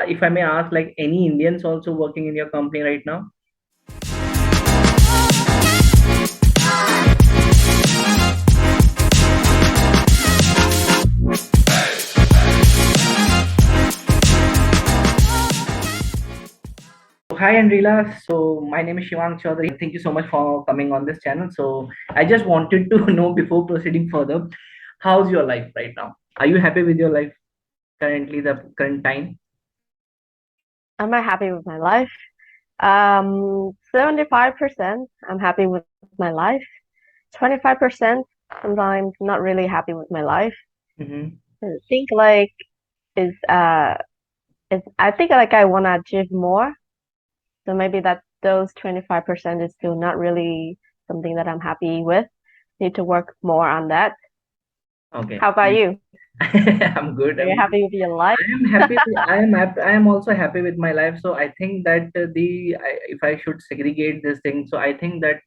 if I may ask, like any Indians also working in your company right now? Hi Andrila, so my name is Shivang Chaudhary. Thank you so much for coming on this channel. So I just wanted to know before proceeding further, how's your life right now? Are you happy with your life currently, the current time? Am I happy with my life? 75% I'm happy with my life. 25% sometimes not really happy with my life. Mm-hmm. I think like is I think like I wanna achieve more. So maybe that those 25% is still not really something that I'm happy with. Need to work more on that. Okay. How about you? I'm good. Are you happy with your life? I am happy. I am also happy with my life. So I think that if I should segregate this thing, so I think that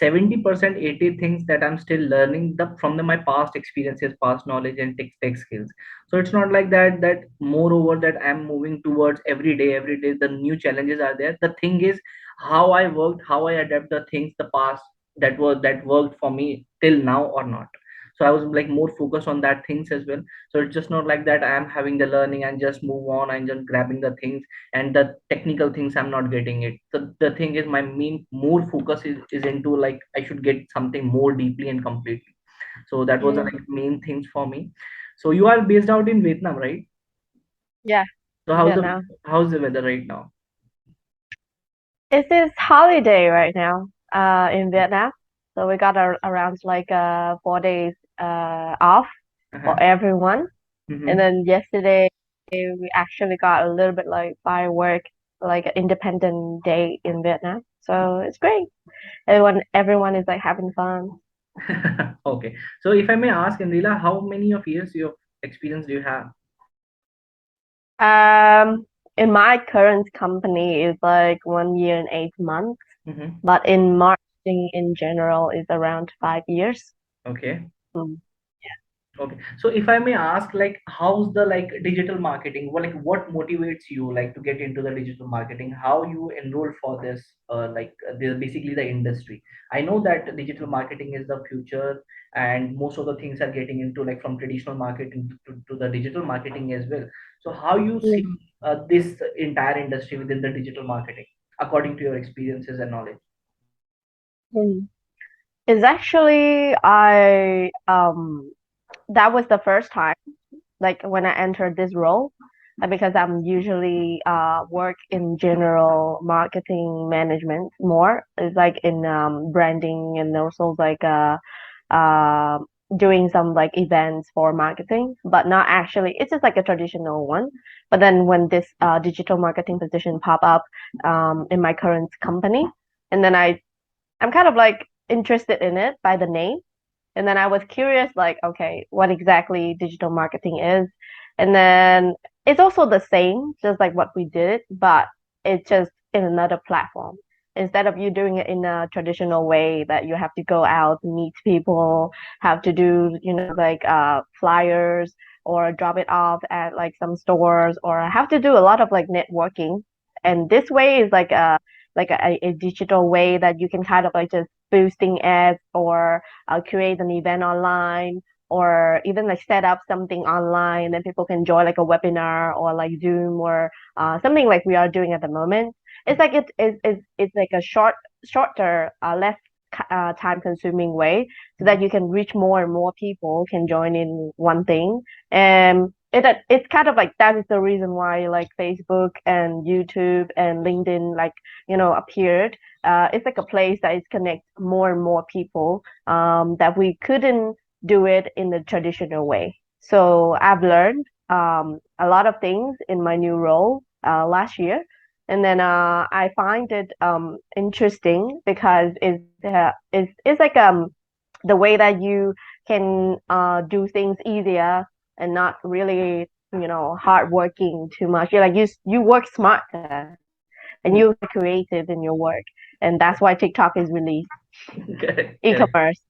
70%, 80 things that I'm still learning my past experiences, past knowledge, and tech skills. So it's not like that. Moreover, that I'm moving towards every day. Every day, the new challenges are there. The thing is how I worked, how I adapt the things, the past that worked for me till now or not. So I was like more focused on that things as well. So it's just not like that I am having the learning and just move on and just grabbing the things, and the technical things I'm not getting it. The thing is my main more focus is into like I should get something more deeply and completely. So that was the Mm, like main things for me. So you are based out in Vietnam, right? yeah, So Vietnam. how's the weather right now? It's this holiday right now, in Vietnam. So we got around like 4 days off Uh-huh. for everyone. And Mm-hmm. then yesterday we actually got a little bit like firework, like an Independent Day in Vietnam. So it's great. Everyone is like having fun. Okay. So if I may ask, Andrila, how many of years your experience do you have? In my current company is like 1 year and 8 months, Mm-hmm. but in marketing in general is around 5 years. Okay. Mm. Okay. So if I may ask, like, how's the like digital marketing? Well, like, what motivates you like to get into the digital marketing? How you enroll for this? Basically the industry. I know that digital marketing is the future, and most of the things are getting into like from traditional marketing to the digital marketing as well. So how you see Mm. this entire industry within the digital marketing, according to your experiences and knowledge? Mm. It's actually I that was the first time like when I entered this role, because I'm usually work in general marketing management more. It's like in branding and also like uh doing some like events for marketing, but not actually. It's just like a traditional one. But then when this digital marketing position pop up in my current company, and then I'm kind of like interested in it by the name. And then I was curious, like, okay, what exactly digital marketing is. And then it's also the same, just like what we did, but it's just in another platform. Instead of you doing it in a traditional way that you have to go out, meet people, have to do, like flyers or drop it off at like some stores or have to do a lot of like networking. And this way is like a digital way that you can kind of like just boosting ads or create an event online or even like set up something online and then people can join like a webinar or like Zoom or something like we are doing at the moment. It's like it's like a shorter, less time consuming way so that you can reach more and more people can join in one thing. And it's kind of like that is the reason why like Facebook and YouTube and LinkedIn like appeared. It's like a place that is connect more and more people that we couldn't do it in the traditional way. So I've learned a lot of things in my new role last year. And then I find it interesting because it's like the way that you can do things easier and not really hard working too much. You work smarter and you creative in your work, and that's why TikTok is released Correct, correct. e-commerce.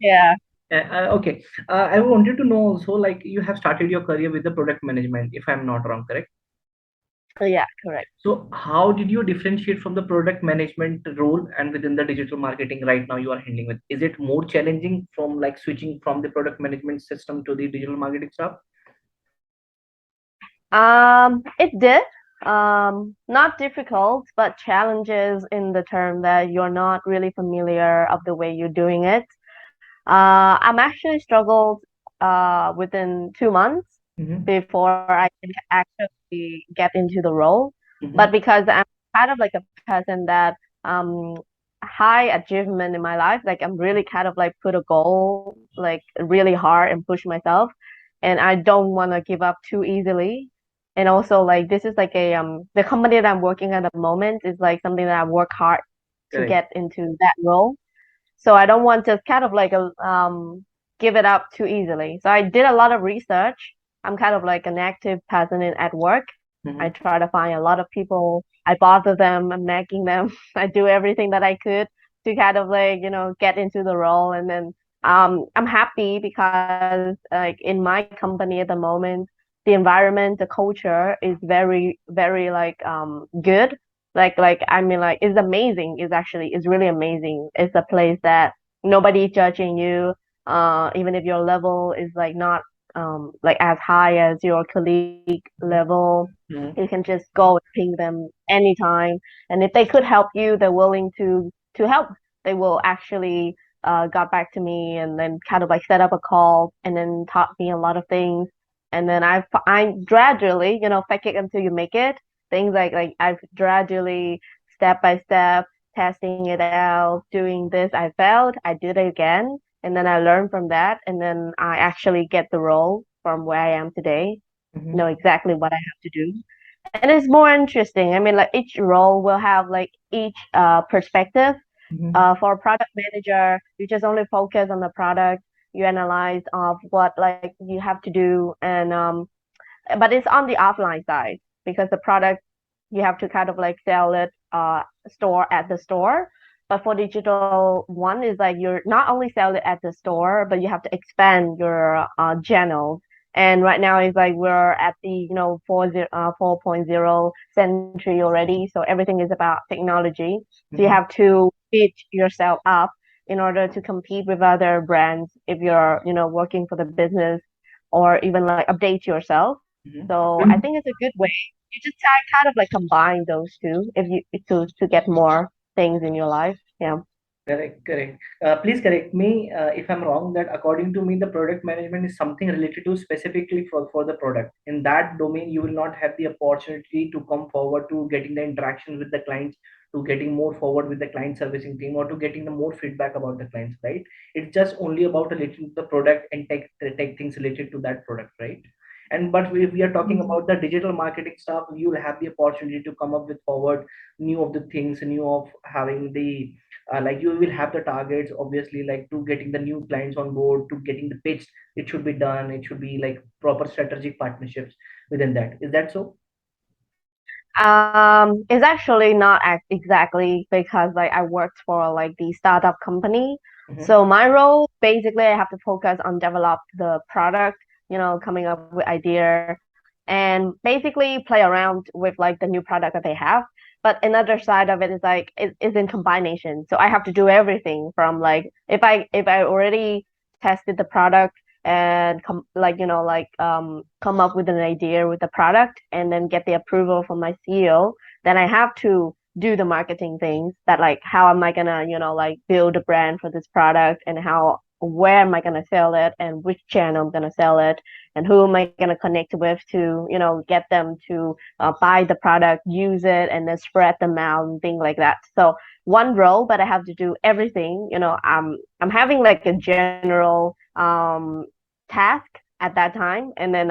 Yeah. Okay. I wanted to know also, like you have started your career with the product management, if I'm not wrong, correct? Yeah, correct. So how did you differentiate from the product management role and within the digital marketing right now you are handling with? Is it more challenging from like switching from the product management system to the digital marketing stuff? It did. Not difficult, but challenges in the term that you're not really familiar of the way you're doing it. I'm actually struggled within 2 months Mm-hmm. before I can actually get into the role. Mm-hmm. But because I'm kind of like a person that high achievement in my life, like I'm really kind of like put a goal like really hard and push myself, and I don't want to give up too easily. And also like this is like a the company that I'm working at the moment is like something that I work hard to Correct. get into that role. So I don't want to kind of like give it up too easily. So I did a lot of research. I'm kind of like an active person at work. I Mm-hmm. try to find a lot of people. I bother them. I'm nagging them. I do everything that I could to kind of like get into the role. And then I'm happy because like in my company at the moment, the environment, the culture is very very like good. Like I mean like it's amazing. It's really amazing. It's a place that nobody judging you. Even if your level is like not like as high as your colleague level, you can just go and ping them anytime. And if they could help you, they're willing to help. They will actually got back to me and then kind of like set up a call and then taught me a lot of things. And then I gradually, fake it until you make it. Things like I've gradually, step by step, testing it out, doing this. I failed, I did it again, and then I learned from that, and then I actually get the role from where I am today, know Mm-hmm. exactly what I have to do. And it's more interesting. I mean, like each role will have like each perspective. Mm-hmm. For a product manager, you just only focus on the product. You analyze of what like you have to do, and but it's on the offline side because the product you have to kind of like sell it store at the store. But for digital one is like you're not only sell it at the store, but you have to expand your channels. And right now it's like we're at the 4.0 century already, so everything is about technology. So you Mm-hmm. have to speed yourself up in order to compete with other brands if you're working for the business, or even like update yourself. So I Mm-hmm. think it's a good way. You just kind of like combine those two if you to get more things in your life. Yeah. Correct, correct. Please correct me if I'm wrong. That according to me, the product management is something related to specifically for the product. In that domain, you will not have the opportunity to come forward to getting the interaction with the clients, to getting more forward with the client servicing team, or to getting the more feedback about the clients. Right? It's just only about related to the product and tech things related to that product. Right? And but if we are talking Mhm. about the digital marketing stuff, you will have the opportunity to come up with forward new of the things, new of having the like you will have the targets obviously, like to getting the new clients on board, to getting the pitch. It should be done, it should be like proper strategic partnerships within that. Is that so? It's actually not exactly because like I worked for like the startup company. Mm-hmm. So my role basically I have to focus on develop the product, coming up with idea and basically play around with like the new product that they have. But another side of it is like it is in combination. So I have to do everything from like if I already tested the product and come up with an idea with the product and then get the approval from my CEO, then I have to do the marketing things that like how am I gonna like build a brand for this product, and how where am I gonna sell it, and which channel I'm gonna sell it, and who am I gonna connect with to get them to buy the product, use it, and then spread them out and things like that. So one role, but I have to do everything. I'm having like a general task at that time, and then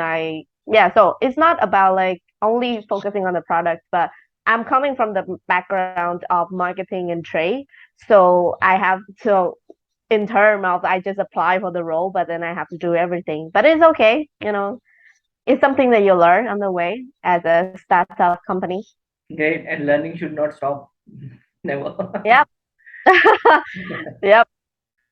yeah, so it's not about like only focusing on the product, but I'm coming from the background of marketing and trade. So I have to in term of I just apply for the role, but then I have to do everything. But it's okay. It's something that you learn on the way as a startup company. Great, and learning should not stop. Never. Yep. Yep.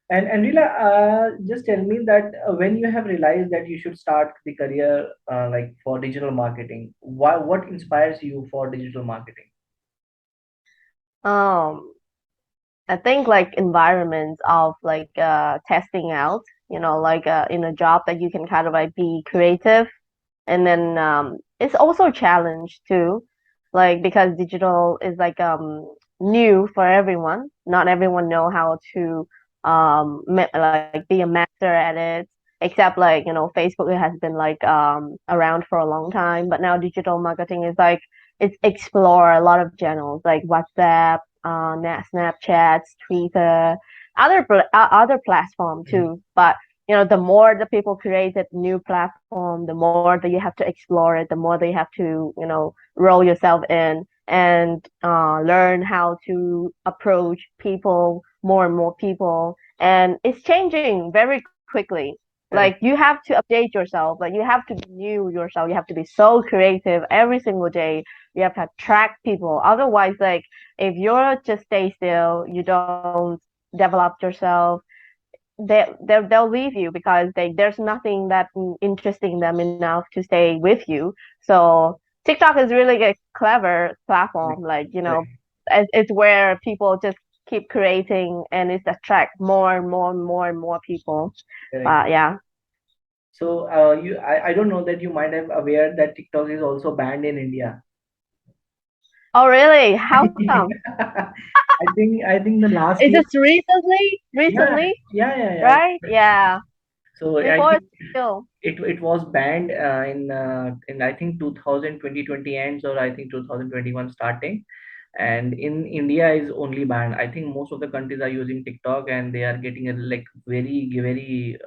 And Rila, just tell me that when you have realized that you should start the career like for digital marketing, what inspires you for digital marketing? Um, I think like environments of like testing out, like in a job that you can kind of like be creative, and then it's also a challenge too, like because digital is like new for everyone. Not everyone know how to like be a master at it, except like Facebook has been like around for a long time, but now digital marketing is like it's explore a lot of channels like WhatsApp, Snapchats, Twitter, other platform Mhm. too. But the more the people created new platform, the more that you have to explore it, the more that you have to, roll yourself in and learn how to approach people, more and more people. And it's changing very quickly. Like Correct, you have to update yourself, like you have to be new yourself, you have to be so creative every single day. You have to attract people. Otherwise, like if you're just stay still, you don't develop yourself, they'll leave you because there's nothing that interesting them enough to stay with you. So TikTok is really a clever platform, correct, like correct, it's where people just keep creating and it's attract more and more and more and more people. correct. But yeah. So I don't know that you might have aware that TikTok is also banned in India. Oh really? How come? I think the last Is year. it recently? Yeah, Recently, yeah. right? Yeah. So I Before think it's still. it was banned in I think 2020 ends, or I think 2021 starting, and in India is only banned. I think most of the countries are using TikTok, and they are getting a like very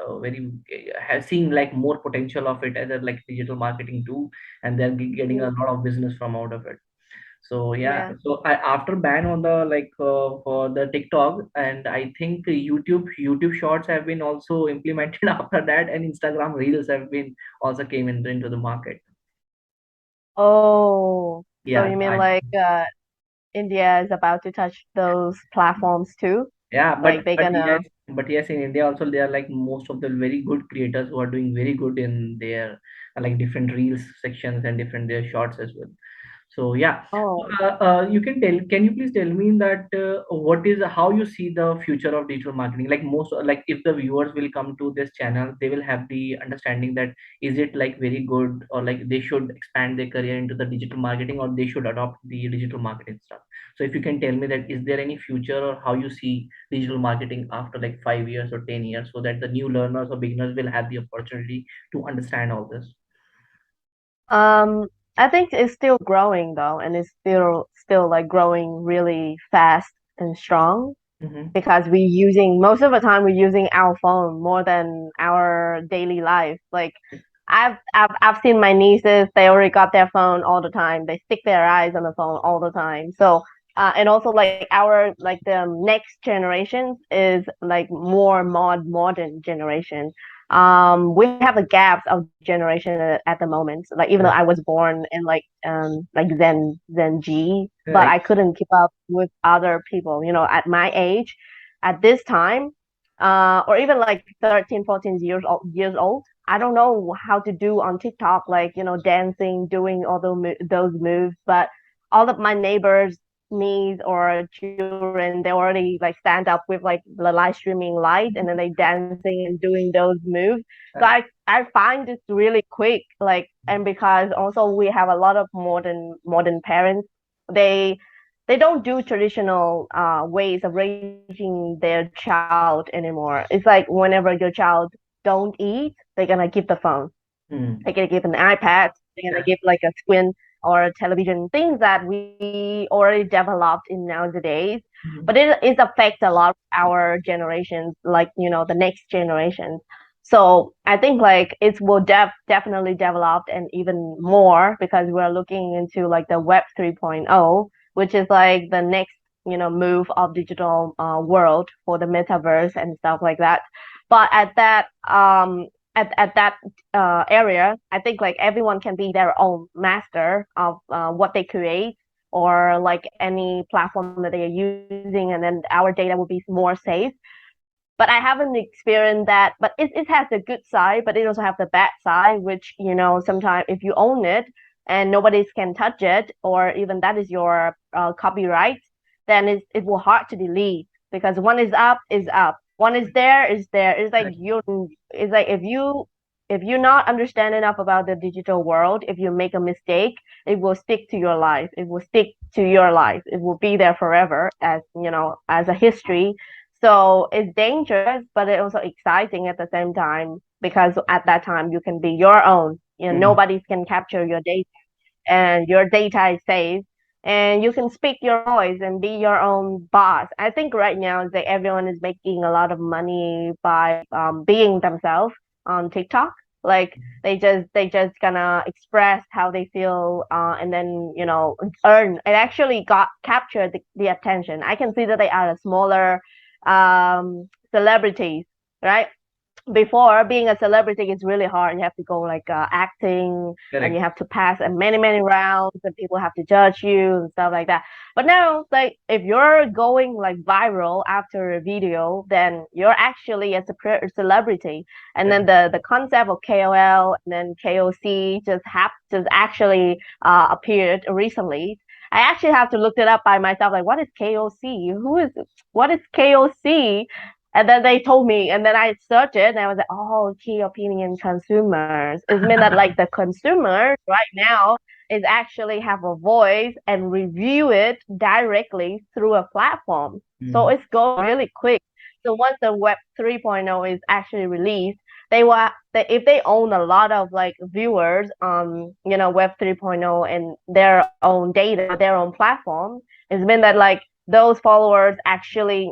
has seen like more potential of it as a like digital marketing too, and they're getting a Mm, lot of business from out of it. So yeah, yeah. so after ban on the like for the TikTok, and I think YouTube Shorts have been also implemented after that, and Instagram Reels have been also came into the market. Oh, so Yeah, you mean like India is about to touch those platforms too? yeah, Like they gonna. but yes, in India also there are like most of the very good creators who are doing very good in their like different Reels sections and different their shorts as well. So yeah, Oh, you can tell. Can you please tell me that what is how you see the future of digital marketing? Like most, like if the viewers will come to this channel, they will have the understanding that is it like very good, or like they should expand their career into the digital marketing, or they should adopt the digital marketing stuff. So if you can tell me that is there any future, or how you see digital marketing after like 5 years or 10 years, so that the new learners or beginners will have the opportunity to understand all this. um, I think it's still growing though, and it's still like growing really fast and strong Mm-hmm. because we using most of the time we're using our phone more than our daily life. Like I've seen my nieces, they already got their phone all the time. They stick their eyes on the phone all the time. So and also like our like the next generation is like more modern generation. We have a gap of generation at the moment. Like even though I was Correct. born in like Gen G, but I Right. couldn't keep up with other people. At my age, at this time, or even like 13, 14 years old, I don't know how to do on TikTok, like, dancing, doing all those moves, but all of my neighbors, niece or children, they already like stand up with like the live streaming light and then they dancing and doing those moves. So I find this really quick, like, and because also we have a lot of modern parents, they they don't do traditional ways of raising their child anymore. It's like whenever your child don't eat, they're gonna give the phone. They're Mm. gonna give an iPad. They're gonna give Yeah. like a screen or a television, things that we already developed in nowadays. But Mhm. it affects a lot of our generations, like the next generations. So I think like it will definitely develop and even more because we're looking into like the Web 3.0, which is like the next move of digital world for the metaverse and stuff like that. But at that area, I think like everyone can be their own master of what they create or like any platform that they are using, and then our data will be more safe but I haven't experienced that. But it has the good side, but it also have the bad side, which, sometimes if you own it and nobody can touch it, or even that is your copyright, then it will hard to delete, because one is up is up, one is there is there. It's like if you not understand enough about the digital world, if you make a mistake, it will stick to your life. It will stick to your life. It will be there forever, as as a history. So it's dangerous, but it's also exciting at the same time, because at that time you can be your own. Mhm. Nobody can capture your data, and your data is safe, and you can speak your voice and be your own boss. I think right now is that everyone is making a lot of money by being themselves on TikTok. Like they just gonna express how they feel, and then earn. It actually got captured the attention. I can see that they are smaller celebrities, right? Before, being a celebrity is really hard. You have to go like acting, and you Correct. have to pass many rounds, and people have to judge you and stuff like that. But now, like, if you're going like viral after a video, then you're actually a celebrity. And then Correct. the concept of KOL and then KOC just actually appeared recently. I actually have to look it up by myself, like, what is KOC? What is KOC? And then they told me, and then I searched it, and I was like, oh, key opinion consumers. It means that like the consumers right now is actually have a voice and review it directly through a platform. So Mhm. it's going really quick. So once the Web 3.0 is actually released, if they own a lot of like viewers on Web 3.0 and their own data, their own platform, it's mean that like those followers actually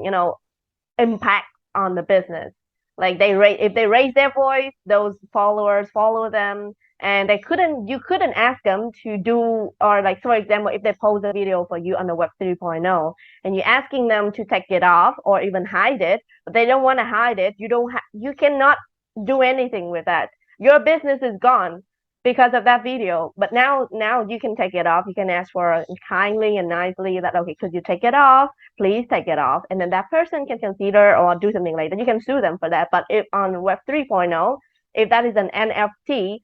impact on the business. Like if they raise their voice, those followers follow them, and you couldn't ask them to do, or like for example, if they post a video for you on the Web 3.0, and you're asking them to take it off or even hide it, but they don't want to hide it, you cannot do anything with that. Your business is gone because of that video. But now you can take it off. You can ask for kindly and nicely that, okay, could you take it off? Please take it off. And then that person can consider or do something like that. You can sue them for that. But if on Web 3.0, if that is an NFT,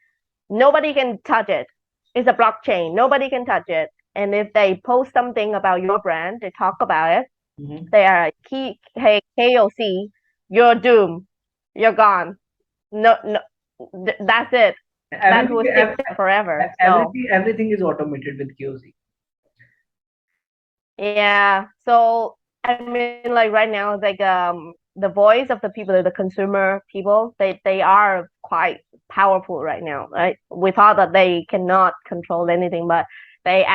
nobody can touch it. It's a blockchain. Nobody can touch it. And if they post something about your brand, they talk about it, Mhm. they are hey, KOC, you're doomed. You're gone. No, no, that's it. That Everything, will stick there forever. So everything is automated with QC. yeah. So I mean, like right now, it's like the voice of the people, the consumer people, they are quite powerful right now, right? We thought that they cannot control anything, but there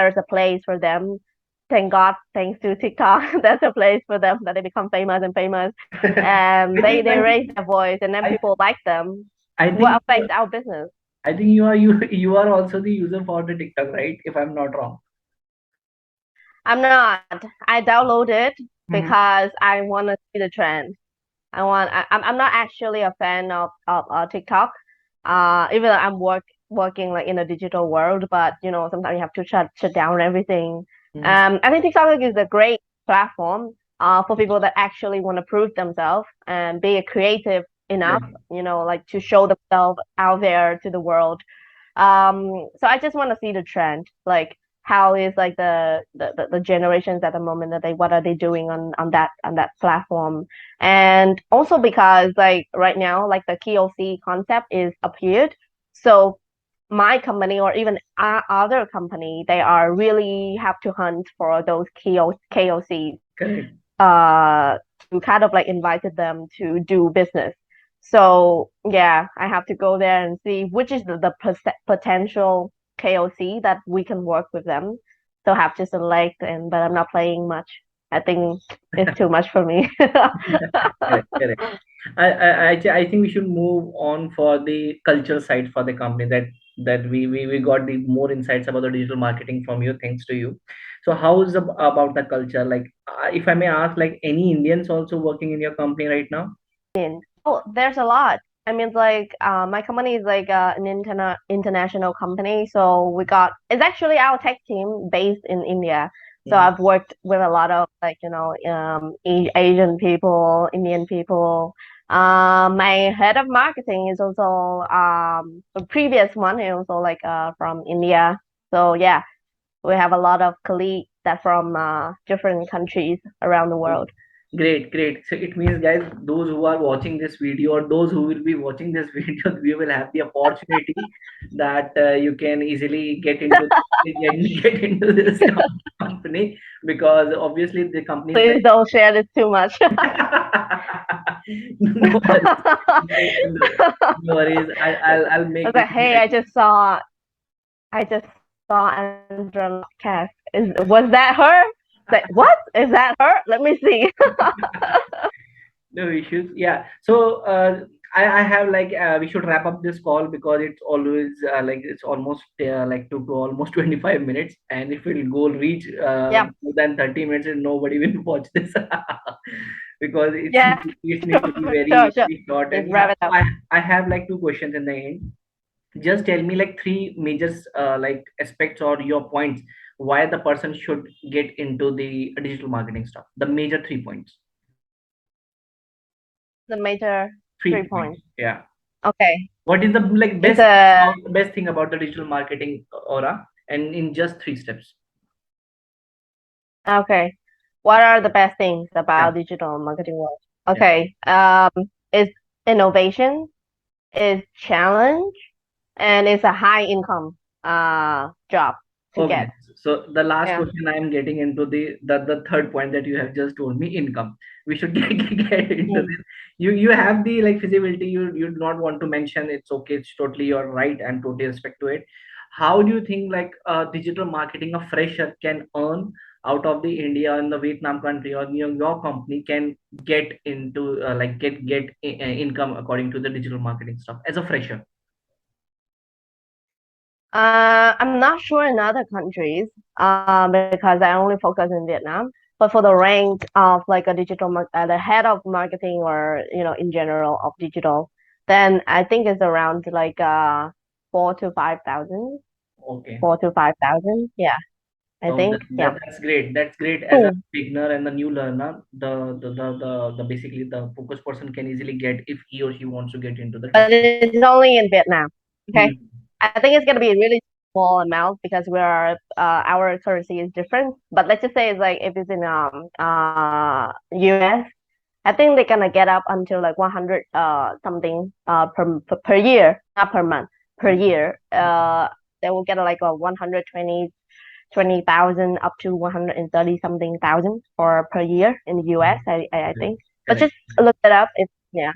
is a place for them. Thank God, thanks to TikTok, there's a place for them that they become famous and famous, and I think, they raise their voice, and then I, people like them. I What think, affects our business? I think you are also the user for the TikTok, right? If I'm not wrong. I'm not. I download it Mhm. because I want to see the trend. I'm not actually a fan of TikTok. Even though working like in a digital world, but sometimes you have to shut down everything. Mhm. I think TikTok is a great platform for people that actually want to prove themselves and be creative enough, Correct. like to show themselves out there to the world. So I just want to see the trend, like how is like the generations at the moment, that they what are they doing on that platform. And also because like right now, like the KOC concept is appeared, so my company or even other company, they are really have to hunt for those KOCs Correct. uh to kind of like invited them to do business. So yeah, I have to go there and see which is the potential KOC that we can work with them. So I have to select, and but I'm not playing much. I think it's too much for me. Correct. Correct. I think we should move on for the culture side for the company, that we got the more insights about the digital marketing from you, thanks to you. So how is about the culture? Like, if I may ask, like any Indians also working in your company right now? Oh, there's a lot. I mean, like, my company is like an international company, so we got it's actually our tech team based in India. So Mhm. I've worked with a lot of like, Asian people, Indian people. My head of marketing is also the previous one is also like from India. So yeah, we have a lot of colleagues that from different countries around the Oh, world. great, great. So it means, guys, those who are watching this video or those who will be watching this video, we will have the opportunity that you can easily get into this company, because obviously the company is Please very. don't share this too much. No worries. No, no, no worries. I'll I make was this like, hey, very. I just saw Andra cast. Was that her? Like, what? Is that her? Let me see. No issues. Yeah. So I have like we should wrap up this call because it's always like it's almost like to almost 25 minutes, and if it'll go reach Yep. more than 30 minutes, and nobody will watch this because Yeah. it need Sure. to be Sure. very, Sure. very short. Just And yeah, wrap it so up. I have like two questions in the end. Just tell me like three major like aspects or your points why the person should get into the digital marketing stuff. The major 3 points. The major 3 points. Points. Yeah. Okay. What is the like It's a best thing about the digital marketing aura, and in just 3 steps? Okay. What are the best things Yeah, about digital marketing world? yeah. Okay. It's innovation, it's challenge, and it's a high income job to Okay. get. So the last Yeah. question I am getting into the third point that you have just told me, income. We should get into Mm. this. You have the like feasibility. You do not want to mention. It's okay. It's totally your right and totally respect to it. How do you think like digital marketing a fresher can earn out of the India and the Vietnam country, or your company can get into like income according to the digital marketing stuff as a fresher? I'm not sure in other countries, because I only focus in Vietnam. But for the rank of like a the head of marketing or in general of digital, then I think it's around like 4 to 5 thousand, Okay. 4 to 5 thousand. Yeah, I Oh, think. Yeah. that's great. That's great. As a Hmm. beginner and the new learner, the basically the focus person can easily get if he or she wants to get into the But digital. it's only in Vietnam. Okay, Hmm. I think it's gonna be a really small amount because we are our currency is different. But let's just say it's like if it's in US, I think they're gonna get up until like 100 something per year, not per month, per year. They will get like a 120,000 up to 130 something thousand for per year in the US. I Correct. think, but Correct. just look it up. It's yeah.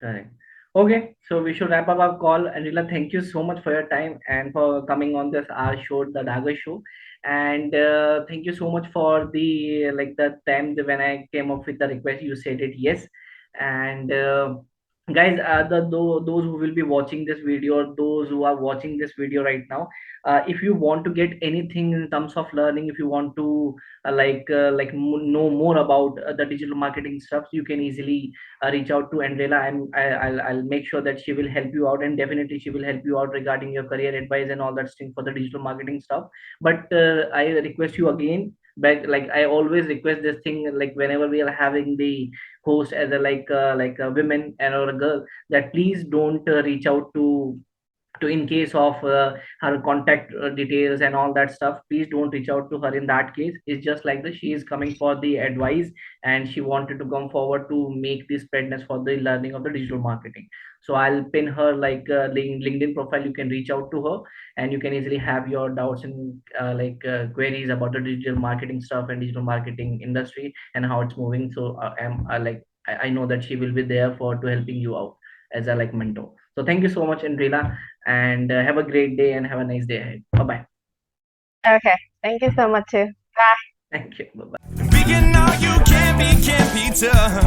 Correct. Okay, so we should wrap up our call. Anila, thank you so much for your time and for coming on this our show, the Daga Show. And thank you so much for the like the time when I came up with the request, you said it yes. And guys, those who will be watching this video, or those who are watching this video right now, if you want to get anything in terms of learning, if you want to know more about the digital marketing stuff, you can easily reach out to Andrela. I'll make sure that she will help you out, and definitely she will help you out regarding your career advice and all that thing for the digital marketing stuff. But I request you again, back like I always request this thing, like whenever we are having the host as a like a women and or a girl, that please don't reach out to in case of her contact details and all that stuff, please don't reach out to her in that case. It's just like that she is coming for the advice, and she wanted to come forward to make this spreadness for the learning of the digital marketing. So I'll pin her like LinkedIn profile. You can reach out to her, and you can easily have your doubts and queries about the digital marketing stuff and digital marketing industry and how it's moving. So I know that she will be there for to helping you out as a like mentor. So thank you so much, Andrela, and have a great day and have a nice day ahead. Bye bye. Okay. Thank you so much too. Thank you. Bye bye. Being all you can be tough.